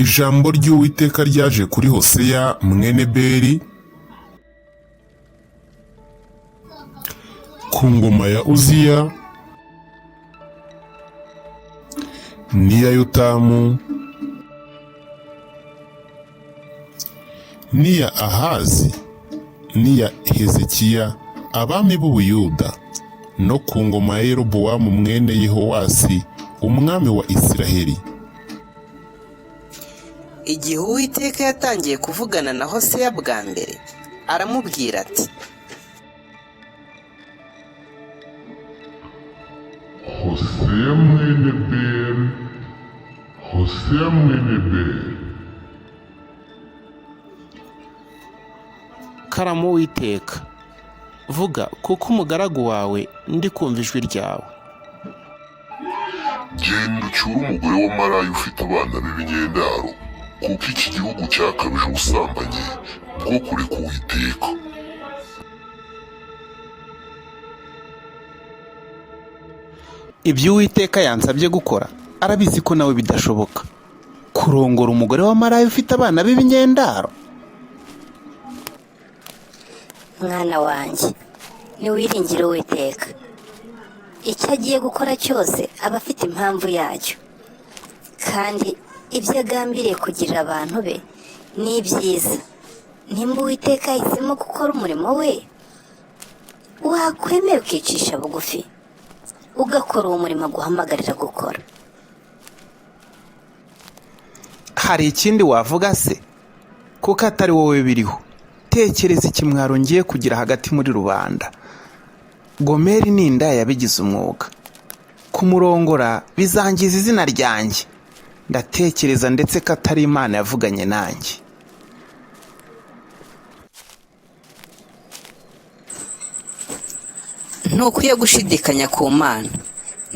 Ijambo ry'Uwiteka ryaje kuri Hoseya mwene Beri ku ngoma ya Uziya n'iya Yotamu n'iya Ahazi n'iya Hezekiya abami b'Ubuyuda no ku ngoma ya Yerobowamu mwene Yehowasi umwami wa Isiraheli. Igihe Uwiteka yatangiye kuvugana na Hoseya bwa mbere, aramubwira ati: Hoseya mwene Beri, Hoseya mwene Beri. Karama Uwiteka, vuga kuko umugaragu wawe ndi kumva ijwi ryawe. Genda ucyure umugore wa Maraya ufite abana b'ibingendaro, kuko iki gihugu cyakabije ubusambanyi bwo kureka Uwiteka. Ibyo Uwiteka yansabye gukora arabizi ko nawe bidashoboka, kurongora umugore wa Maraya ufite abana b'ibingendaro. Mwana wanjye, niwiringire Uwiteka. Icyo agiye gukora cyose aba afite impamvu yacyo, kandi ibyo agambiriye kugirira abantu be ni byiza. Nimba Uwiteka ahisemo gukora umurimo we, wakwemera ukicisha bugufi ugakora uwo murimo aguhamagarira gukora. Hari ikindi wavuga se? Kuko atari wowe biriho. Tekereza ikimwaro ngiye kugira hagati muri rubanda. Gomeri ni indaya yabigize umwuga. Kumurongora bizangiza izina ryanjye. Ndatekereza ndetse ko atari Imana yavuganye nanjye. Ntukwiye gushidikanya ku Mana.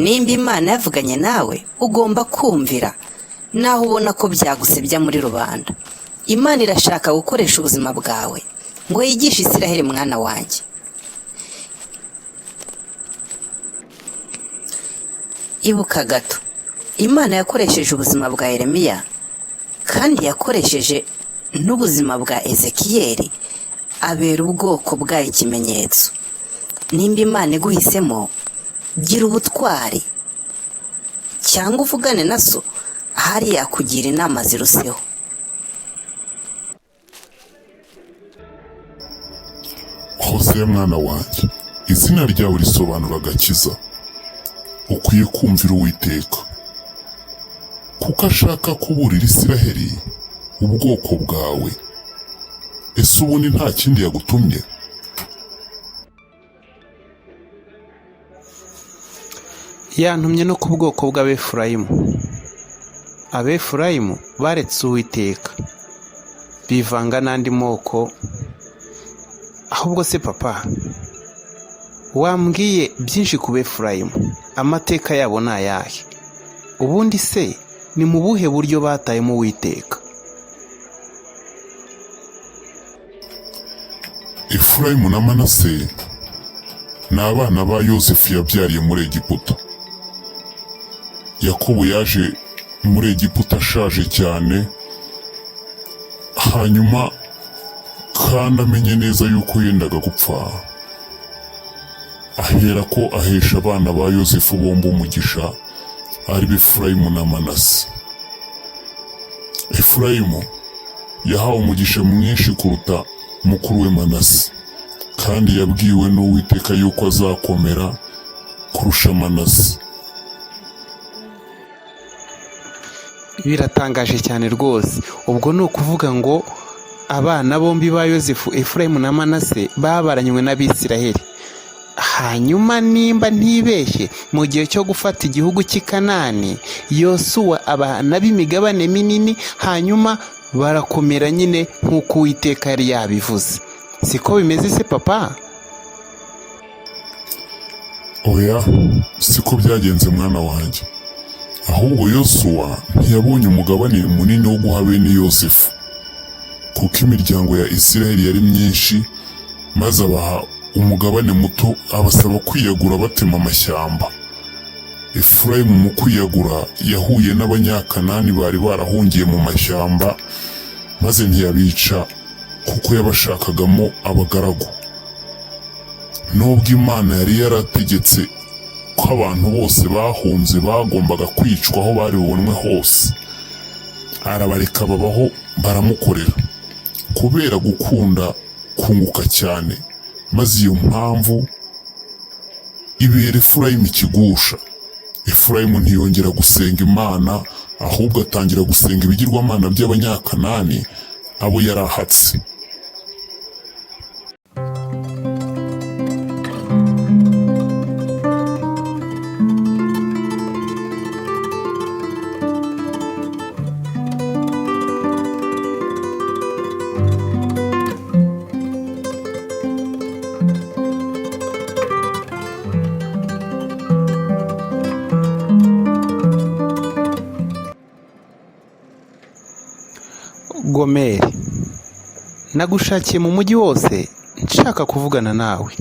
Nimba Imana yavuganye nawe, ugomba kumvira, naho ubona ko byagusebya muri rubanda. Imana irashaka gukoresha ubuzima bwawe ngo yigishe Isiraheli, mwana wanjye. Ibuka gato, Imana yakoresheje ubuzima bwa Yeremiya, kandi yakoresheje n'ubuzima bwa Ezekiyeli abera ubwoko bwayo ikimenyetso. Nimba Imana iguhisemo, gira ubutwari, cyangwa uvugane na so, ahari yakugira inama ziruseho. Hoseya mwana wanjye, izina ryawe risobanura agakiza. Ukwiye kumvira Uwiteka, kuko ashaka kuburira Isiraheli ubwoko bwawe. Ese ubundi nta kindi yagutumye? Yantumye no ku bwoko bw'Abefurayimu. Abefurayimu baretse Uwiteka, bivanga n'andi moko. Ahubwo se papa, wambwiye byinshi ku Befurayimu, amateka yabo ni ayahe? Ubundi se ni mu buhe buryo batayemo Uwiteka? Efurayimu na Manase ni abana ba Yosefu yabyariye muri Egiputa. Yakobo yaje muri Egiputa ashaje cyane, hanyuma kandi amenye neza yuko yendaga gupfa, ahera ko ahesha abana ba Yosefu bombi umugisha, ari Efurayimu na Manase. Efurayimu yahawe umugisha mwinshi kuruta mukuru we Manase, kandi yabwiwe n'Uwiteka yuko azakomera kurusha Manase. Biratangaje cyane rwose. Ubwo ni ukuvuga ngo abana bombi ba Yozefu, Efurayimu na Manase, babaranywe n'Abisiraheli. Hanyuma nimba ntibeshye, mu gihe cyo gufata igihugu cy'i Kanani, Yosuwa abana b'imigabane minini, hanyuma barakomera nyine nk'uko Uwiteka yari yabivuze. Siko bimeze se papa? Oya, siko byagenze mwana wanjye. Ahubwo Yosuwa ntiyabonye umugabane munini wo guha bene Yozefu, kuko imiryango ya Isiraheli yari myinshi, maze abaha umugabane muto, abasaba kwiyagura batema amashyamba. Efurayimu mu kwiyagura yahuye n'Abanyakanani bari barahungiye mu mashyamba, maze ntiyabica kuko yabashakagamo abagaragu. Nubwo Imana yari yarategetse ko abantu bose bahunze bagombaga kwicwa aho bari bubonwe hose, arabareka babaho baramukorera, kubera gukunda kunguka cyane. Maze iyo mpamvu ibera Efurayimu ikigusha. Efurayimu ntiyongera gusenga Imana, ahubwo atangira gusenga ibigirwamana by'Abanyakanani abo yarahatse. Gomeri, nagushakiye mu mujyi wose nshaka kuvugana nawe.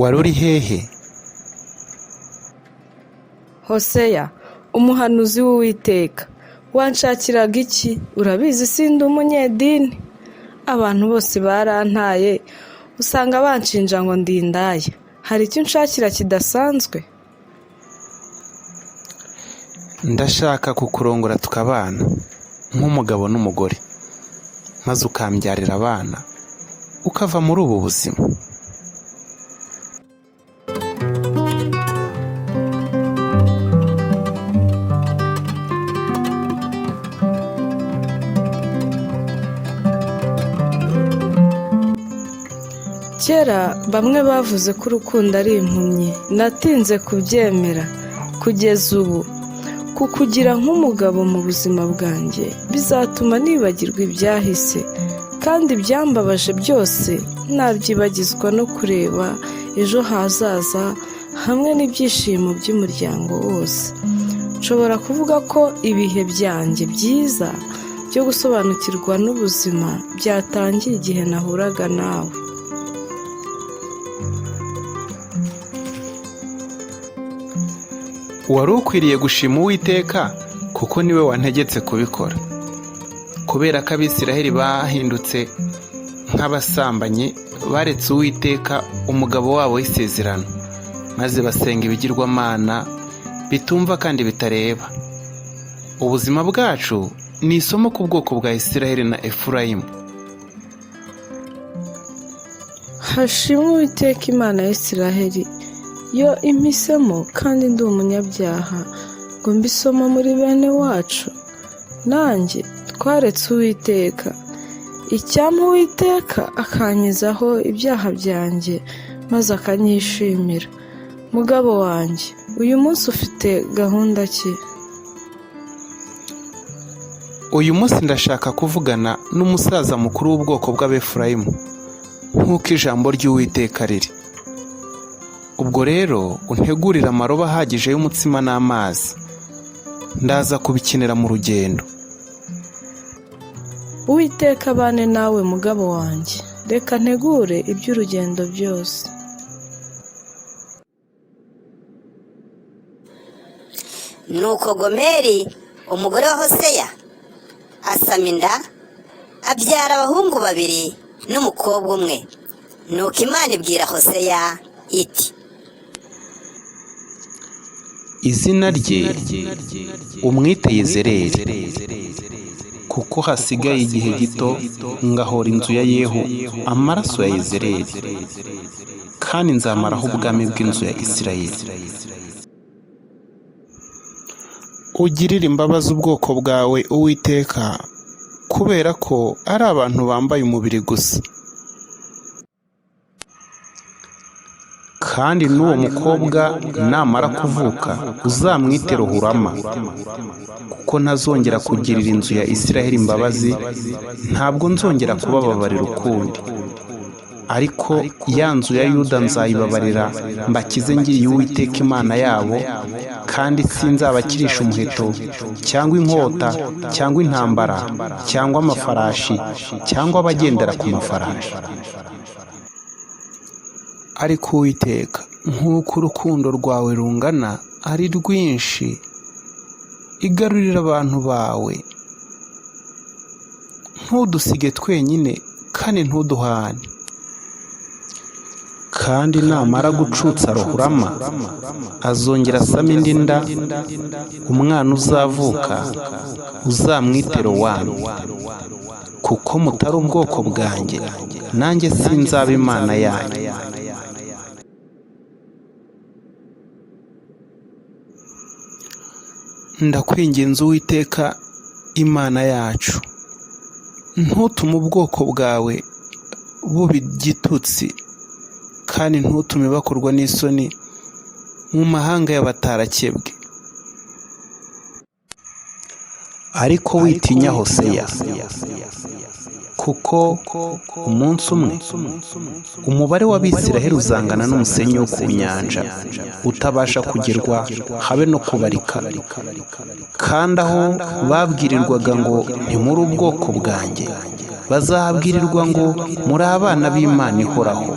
Wari uri hehe? Hoseya, umuhanuzi w'Uwiteka, wanshakiraga iki? Urabizi sindi umunyedini. Abantu bose barantaye, usanga banshinja ngo ndi indaya. Hari icyo unshakira kidasanzwe? Ndashaka kukurongora tukabana nk'umugabo n'umugore, maze ukambyarira abana, ukava muri ubu buzima. Kera bamwe bavuze ko urukundo ari impumyi, natinze kubyemera. Kugeza ubu, kukugira nk'umugabo mu buzima bwanjye bizatuma nibagirwa ibyahise, kandi ibyambabaje byose nabyibagizwa no kureba ejo hazaza hamwe n'ibyishimo by'umuryango wose. Nshobora kuvuga ko ibihe byanjye byiza byo gusobanukirwa n'ubuzima byatangiye igihe nahuraga nawe. Wari ukwiriye gushima Uwiteka kuko niwe wantegetse kubikora, kubera ko Abisiraheli bahindutse nk'abasambanyi, baretse Uwiteka umugabo wabo w'isezerano, maze basenga ibigirwamana bitumva kandi bitareba. Ubuzima bwacu ni isomo ku bwoko bwa Isiraheli na Efurayimu. Hashimwe Uwiteka Imana ya Isiraheli, yo impisemo kandi ndi umunyabyaha ngo mbisoma muri bene wacu. Nanjye twaretse Uwiteka, icyampa Uwiteka akankizaho ibyaha byanjye maze akanyishimira. Mugabo wanjye, uyu munsi ufite gahunda ki? Uyu munsi ndashaka kuvugana n'umusaza mukuru w'ubwoko bw'Abefurayimu nk'uko ijambo ry'Uwiteka riri. Ubwo rero untegurire amarobo ahagije y'umutsima n'amazi, ndaza kubikenera mu rugendo. Uwiteka abane nawe mugabo wanjye, reka ntegure iby'urugendo byose. Nuko Gomeri umugore wa Hoseya asama inda, abyara abahungu babiri n'umukobwa umwe. Nuko Imana ibwira Hoseya iti, izina rye umwite Yezereli, kuko hasigaye igihe gito ngahora inzu ya Yehu amaraso ya Yezereli, kandi nzamaraho ubwami bw'inzu ya Isirayeli. Ugirire imbabazi ubwoko bwawe Uwiteka, kubera ko ari abantu bambaye umubiri gusa. Kandi n'uwo mukobwa namara kuvuka uzamwite Rohurama, kuko ntazongera kugirira inzu ya Isirayeli imbabazi, ntabwo nzongera kubababarira ukundi. Ariko ya nzu ya Yuda nzayibabarira, mbakize ngiriye Uwiteka Imana yabo, kandi sinzabakirisha umuheto cyangwa inkota cyangwa intambara cyangwa amafarashi cyangwa abagendera ku mafarashi. Ariko Uwiteka, nk'uko urukundo rwawe rungana ari rwinshi, igarurire abantu bawe, ntudusige twenyine kandi ntuduhane. Kandi namara gucutsa Rohurama azongera asama indi nda, umwana uzavuka uzamwite Rowani, kuko mutari ubwoko bwanjye, nanjye sinzaba Imana yanyu. Ndakwinginze Uwiteka Imana yacu, ntutume ubwoko bwawe buba igitutsi, kandi ntutume bakorwa n'isoni mu mahanga y'abatarakebwe. Ariko witinya Hoseya, kuko umunsi umwe umubare w'Abisiraheli uzangana n'umusenyi wo ku nyanja, utabasha kugerwa habe no kubarika. Kandi aho babwirirwaga ngo ntimuri ubwoko bwanjye, bazahabwirirwa ngo muri abana b'Imana ihoraho.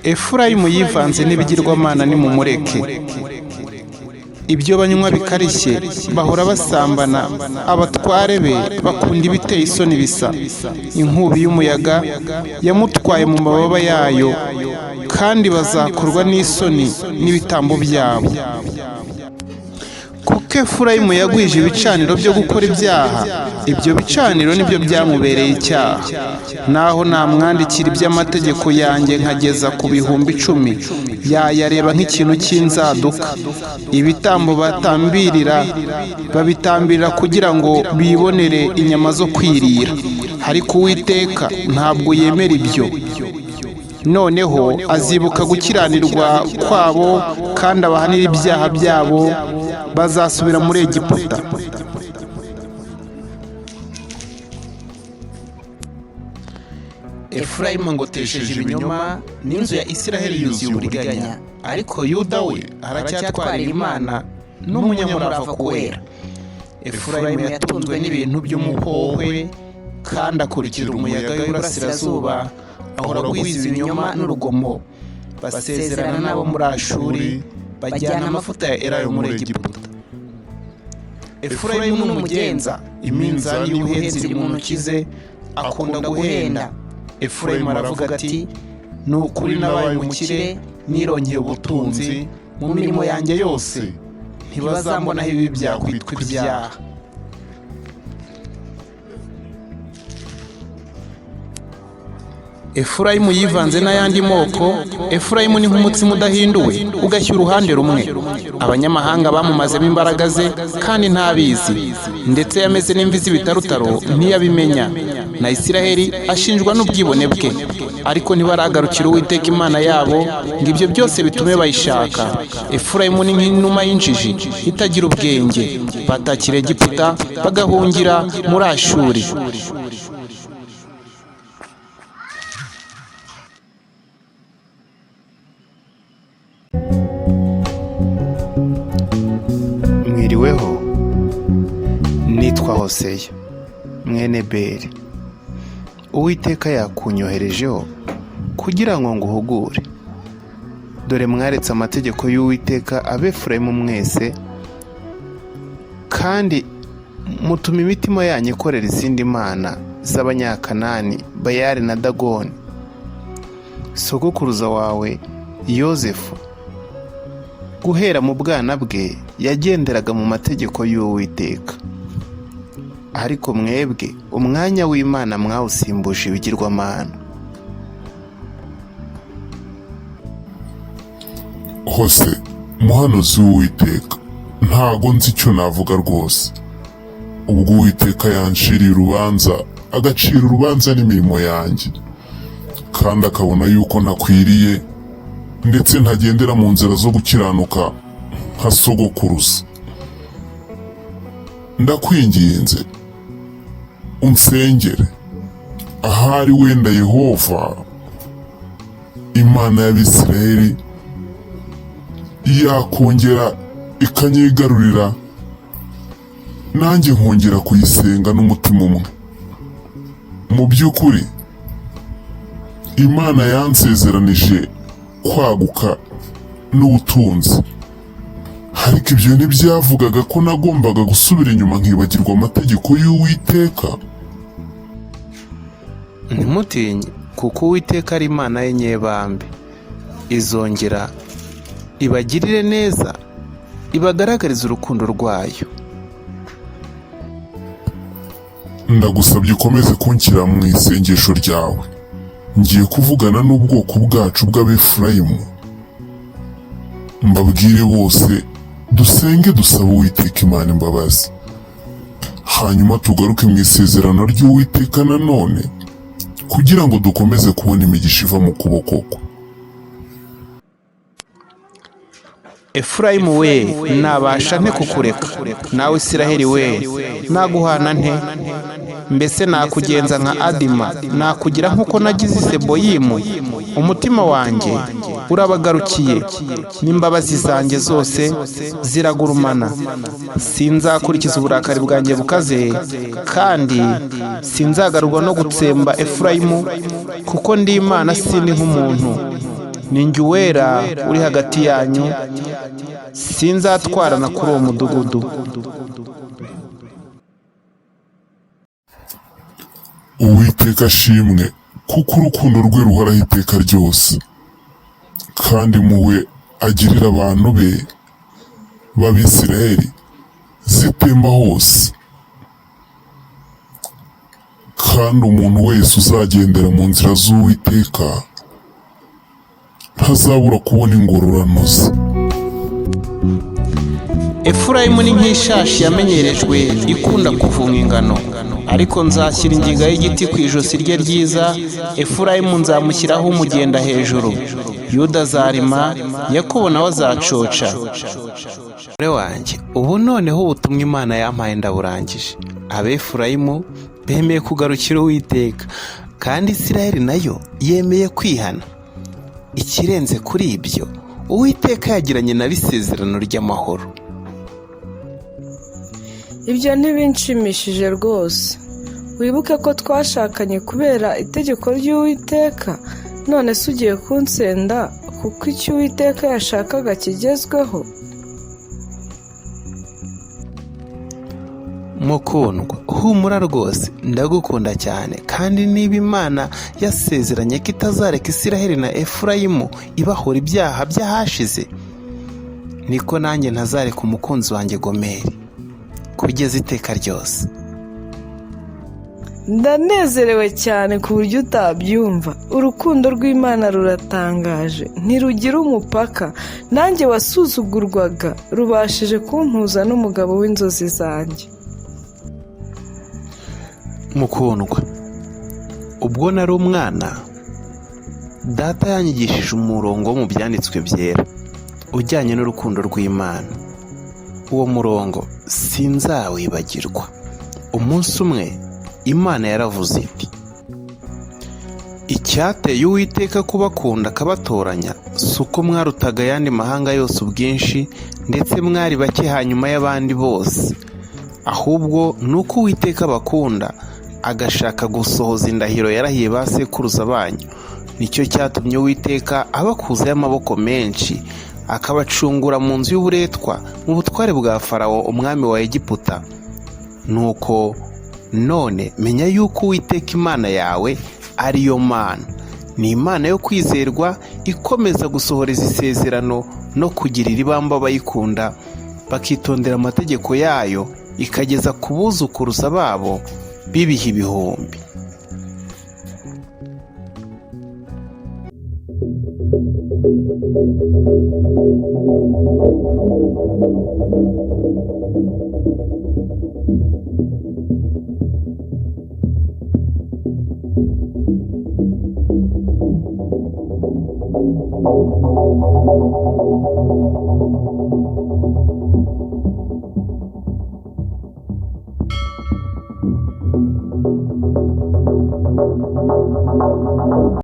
Efurayimu yivanze n'ibigirwamana nimumureke. Ibyo banywa bikarishye, bahora basambana, abatware be bakunda ibiteye isoni bisa. Inkubi y'umuyaga yamutwaye mu mababa yayo, kandi bazakorwa n'isoni n'ibitambo byabo. Kuko Efurayimu yagwije ibicaniro byo gukora ibyaha, ibyo bicaniro nibyo byamubereye icyaha. Naho namwandikira iby'amategeko yanjye nkageza ku 10,000, yayareba nk'ikintu cy'inzaduka. Ibitambo batambirira babitambirira kugira ngo bibonere inyama zo kwirira, ariko Uwiteka ntabwo yemera ibyo. Noneho azibuka gukiranirwa kwabo kandi abahanira ibyaha byabo, bazasubira muri Egiputa. Efurayimu ngotesheje ibinyoma, n'inzu ya Isiraheli yuzuye uburiganya, ariko Yuda we aracyatwarira Imana n'umunyamurava kuwera. Efurayimu yatunzwe n'ibintu by'umuhohwe, kandi akurikira umuyaga w'iburasirazuba, ahora agwiza ibinyoma n'urugomo. Basezerana n'abo muri Ashuri, bajyana amavuta ya Elayo muri Egiputa. Efurayimu ni umugenza, iminzani y'ubuhenzi iri mu ntoki ze, akunda guhenda. Efurayimu aravuga ati, ni ukuri nabaye umukire, nirongeye ubutunzi, mu mirimo yanjye yose ntibazambonaho ibi byakwitwa ibyaha. Efurayimu yivanze n'ayandi moko. Efurayimu ni nk'umutsima udahinduwe, ugashya uruhande rumwe. Abanyamahanga bamumazemo imbaraga ze, kandi ntabizi, ndetse yameze n'imvi z'ibitarutaro ntiyabimenya. Na Isiraheli ashinjwa n'ubwibone bwe, ariko ntibaragarukira Uwiteka Imana yabo ngo ibyo byose bitume bayishaka. Efurayimu ni nk'inuma y'injiji itagira ubwenge, batakira Egiputa bagahungira muri Ashuri. Mwiriweho, nitwa Hoseya mwene Beri. Uwiteka yakunyoherejeho kugira ngo nguhugure. Dore mwaretse amategeko y'Uwiteka, Abefurayimu mwese, kandi mutuma imitima yanyu ikorera izindi mana z'abanyakanani, Bayali na Dagoni. Sogokuruza wawe Yozefu guhera mu bwana bwe yagenderaga mu mategeko y'Uwiteka, ariko mwebwe umwanya w'Imana mwawusimbuje ibigirwamana. Hose muhanuzi w'Uwiteka, ntago nzi icyo navuga rwose. Ubwo Uwiteka yanciriye urubanza, agacira urubanza n'imirimo yanjye, kandi akabona yuko ntakwiriye ndetse ntagendera mu nzira zo gukiranuka nka sogokuruza. Ndakwinginze unsengere, ahari wenda Yehova Imana y'Abisirayeli yakongera ikanyigarurira, nanjye nkongera kuyisenga n'umutima umwe. Mu by'ukuri Imana yansezeranije kwaguka n'ubutunzi, ariko ibyo ntibyavugaga ko nagombaga gusubira inyuma nkibagirwa amategeko y'Uwiteka. Ntimutinye, kuko Uwiteka ari Imana y'inyebambe, izongera ibagirire neza, ibagaragariza urukundo rwayo. Ndagusabye ukomeze kunshyira mu isengesho ryawe. Ngiye kuvugana n'ubwoko bwacu bw'Abefurayimu, mbabwire bose dusenge dusaba Uwiteka Imana imbabazi, hanyuma tugaruke mu isezerano ry'Uwiteka nanone, kugira ngo dukomeze kubona imigisha iva mu kuboko kwe. Efurayimu we, nabasha nte kukureka? Nawe Isiraheli we, naguhana nte? Mbese nakugenza nka Adima, nakugira nk'uko nagize Seboyimu? Umutima wanjye urabagarukiye, n'imbabazi zanjye zose ziragurumana. Sinzakurikiza uburakari bwanjye bukaze, kandi sinzagarurwa no gutsemba Efurayimu, kuko ndi Imana sindi nk'umuntu. Ni njye Uwera uri hagati yanyu, sinzatwarana kuri uwo mudugudu. Uwiteka ashimwe, kuko urukundo rwe ruhoraho iteka ryose, kandi impuhwe agirira abantu be b'Abisirayeli zitemba hose. Kandi umuntu wese uzagendera mu nzira z'Uwiteka ntazabura kubona ingororano ze. Efurayimu ni nk'ishashi yamenyerejwe ikunda kuvunga ingano, ariko nzashyira ingiga y'igiti ku ijosi rye ryiza. Efurayimu nzamushyiraho umugenda hejuru, Yuda azarima, Yakobo nawe azacoca. Mugore wanjye, ubu noneho ubutumwa Imana yampaye ndaburangije. Abefurayimu bemeye kugarukira Uwiteka, kandi Isiraheli nayo yemeye kwihana. Ikirenze kuri ibyo, Uwiteka yagiranye nabo isezerano ry'amahoro. Ibyo ntibinshimishije rwose. Wibuke ko twashakanye kubera itegeko ry'Uwiteka, none se ugiye kunsenda kuko icyo Uwiteka yashakaga kigezweho? Mukundwa, humura rwose, ndagukunda cyane, kandi niba Imana yasezeranye ko itazareka Isiraheli na Efurayimu ibahora ibyaha by'ahashize, niko nanjye ntazareka umukunzi wanjye Gomeri kugeza iteka ryose. Ndanezerewe cyane ku buryo utabyumva. Urukundo rw'Imana ruratangaje, ntirugira umupaka. Nanjye wasuzugurwaga rubashije kumpuza n'umugabo w'inzozi zanjye. Mukundwa, ubwo nari umwana, data yanyigishije umurongo wo mu byanditswe byera ujyanye n'urukundo rw'Imana. Uwo murongo sinzawibagirwa. Umunsi umwe Imana yaravuze iti, icyateye Uwiteka kubakunda akabatoranya si uko mwarutaga ayandi mahanga yose ubwinshi, ndetse mwari bake hanyuma y'abandi bose, ahubwo ni uko Uwiteka abakunda, agashaka gusohoza indahiro yarahiye ba sekuruza banyu. Nicyo cyatumye Uwiteka abakuzaho amaboko menshi, akabacungura mu nzu y'uburetwa, mu butware bwa Farawo umwami wa Egiputa. nuko none menya yuko Uwiteka Imana yawe ari yo Mana, ni Imana yo kwizerwa, ikomeza gusohoreza isezerano no kugirira ibamba abayikunda bakitondera amategeko yayo, ikageza ku buzukuruza babo b'ibihe ibihumbi.